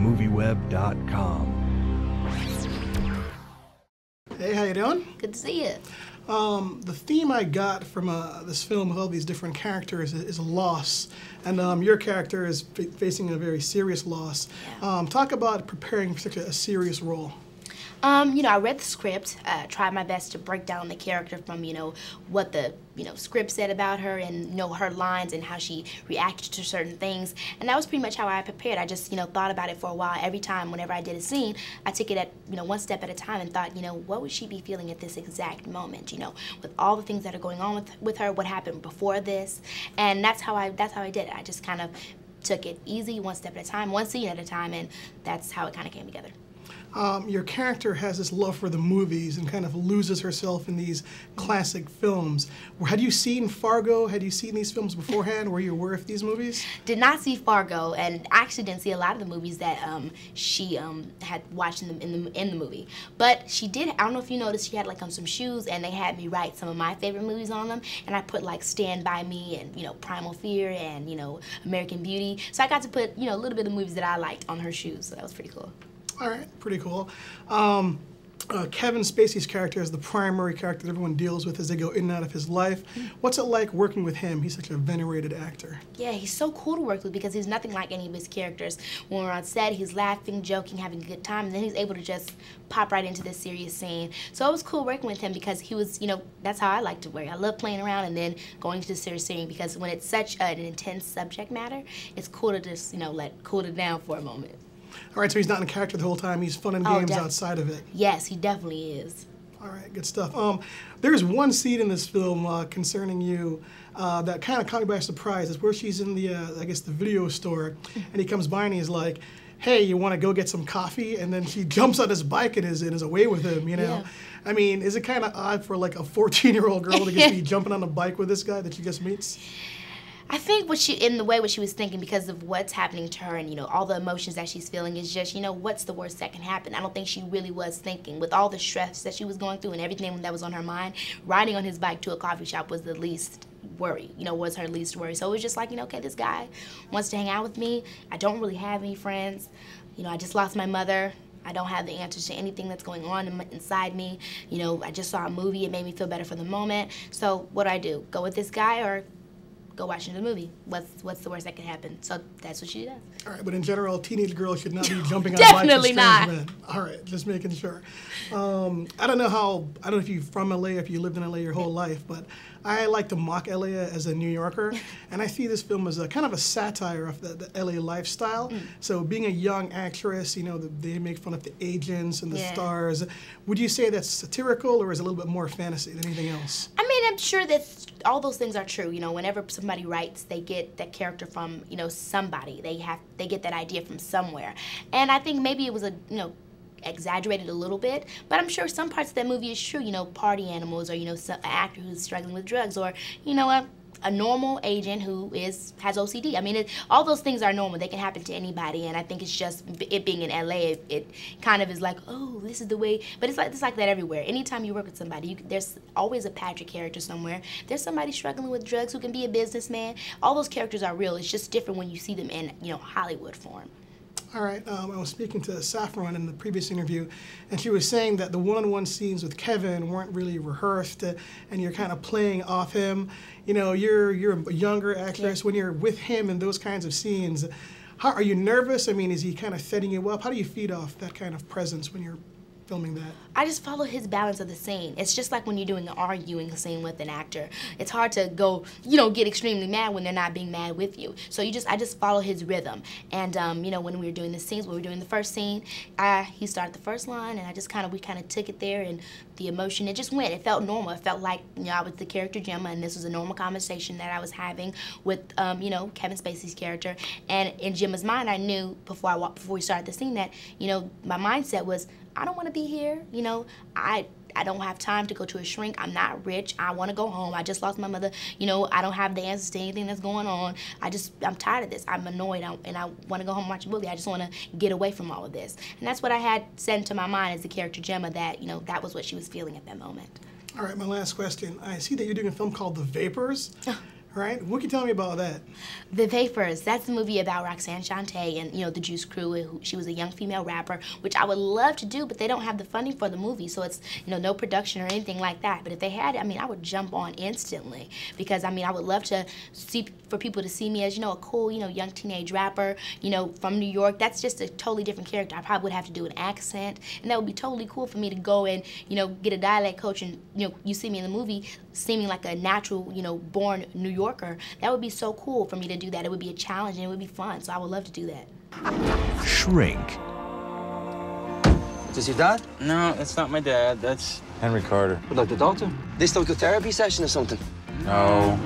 MovieWeb.com. Hey, how you doing? Good to see you. The theme I got from this film with all these different characters is loss, and your character is facing a very serious loss. Yeah. Talk about preparing for such a serious role. You know, I read the script, tried my best to break down the character from, what the, script said about her and, her lines and how she reacted to certain things. And that was pretty much how I prepared. I just, thought about it for a while. Every time, whenever I did a scene, I took it at, one step at a time and thought, what would she be feeling at this exact moment, with all the things that are going on with her, what happened before this. And that's how I did it. I just kind of took it easy, one step at a time, one scene at a time, and that's how it kind of came together. Your character has this love for the movies and kind of loses herself in these classic films. Had you seen Fargo? Had you seen these films beforehand? Were you aware of these movies? Did not see Fargo, and actually didn't see a lot of the movies that she had watched in the movie. But she did. I don't know if you noticed, she had like some shoes, and they had me write some of my favorite movies on them, and I put like Stand By Me and Primal Fear and American Beauty. So I got to put a little bit of movies that I liked on her shoes. So that was pretty cool. All right, pretty cool. Kevin Spacey's character is the primary character that everyone deals with as they go in and out of his life. What's it like working with him? He's such a venerated actor. Yeah, he's so cool to work with because he's nothing like any of his characters. When we're on set, he's laughing, joking, having a good time, and then he's able to just pop right into this serious scene. So it was cool working with him because he was, that's how I like to work. I love playing around and then going to the serious scene because when it's such an intense subject matter, it's cool to just, cool it down for a moment. All right, so he's not in character the whole time. He's fun and games outside of it. Yes, he definitely is. All right, good stuff. There's one scene in this film concerning you that kind of caught me by surprise. It's where she's in the, I guess, the video store, and he comes by and he's like, hey, you want to go get some coffee? And then she jumps on his bike and is away with him, Yeah. I mean, is it kind of odd for like a 14-year-old girl to just be jumping on a bike with this guy that she just meets? I think what she was thinking because of what's happening to her and, all the emotions that she's feeling is just, what's the worst that can happen? I don't think she really was thinking. With all the stress that she was going through and everything that was on her mind, riding on his bike to a coffee shop was the least worry, was her least worry. So it was just like, okay, this guy wants to hang out with me. I don't really have any friends. I just lost my mother. I don't have the answers to anything that's going on inside me. I just saw a movie. It made me feel better for the moment. So what do I do? Go with this guy or go watch the movie? What's the worst that can happen? So that's what she does. All right, but in general, teenage girls should not be jumping on Definitely bikes with not. men. All right, just making sure. I don't know if you're from LA, if you lived in LA your whole life, but I like to mock LA as a New Yorker, and I see this film as a kind of a satire of the LA lifestyle. So being a young actress, they make fun of the agents and the stars. Would you say that's satirical, or is it a little bit more fantasy than anything else? I mean, I'm sure that all those things are true. Whenever somebody writes, they get that character from, somebody. They get that idea from somewhere. And I think maybe it was exaggerated a little bit, but I'm sure some parts of that movie is true. Party animals, or an actor who's struggling with drugs, or a normal agent who has OCD. I mean, all those things are normal. They can happen to anybody, and I think it's just it being in LA, it kind of is like, oh, this is the way. But it's like that everywhere. Anytime you work with somebody, there's always a Patrick character somewhere. There's somebody struggling with drugs who can be a businessman. All those characters are real. It's just different when you see them in Hollywood form. All right, I was speaking to Saffron in the previous interview, and she was saying that the one-on-one scenes with Kevin weren't really rehearsed, and you're kind of playing off him. You're a younger actress. When you're with him in those kinds of scenes, are you nervous? I mean, is he kind of setting you up? How do you feed off that kind of presence when you're filming that? I just follow his balance of the scene. It's just like when you're doing an arguing scene with an actor. It's hard to go, get extremely mad when they're not being mad with you. So I just follow his rhythm. And when we were doing the scenes, when we were doing the first scene, he started the first line, and we kind of took it there, and the emotion, it just went. It felt normal. It felt like, I was the character Gemma, and this was a normal conversation that I was having with, Kevin Spacey's character. And in Gemma's mind, I knew before we started the scene that, my mindset was, I don't want to be here. I don't have time to go to a shrink. I'm not rich. I want to go home. I just lost my mother. I don't have the answers to anything that's going on. I'm tired of this. I'm annoyed, and I want to go home and watch a movie. I just want to get away from all of this. And that's what I had set into my mind as the character Gemma, that, that was what she was feeling at that moment. All right, my last question. I see that you're doing a film called The Vapors. All right, what can you tell me about that? The Vapors, that's the movie about Roxanne Shante and, the Juice Crew. She was a young female rapper, which I would love to do, but they don't have the funding for the movie, so it's, no production or anything like that. But if they had it, I would jump on instantly because, I would love to for people to see me as, a cool, young teenage rapper, from New York. That's just a totally different character. I probably would have to do an accent, and that would be totally cool for me to go and, get a dialect coach and, you see me in the movie seeming like a natural, born New Yorker. That would be so cool for me to do that. It would be a challenge and it would be fun, so I would love to do that. Shrink. Is this your dad? No, that's not my dad. That's Henry Carter. What, like the doctor? This like a therapy session or something? No.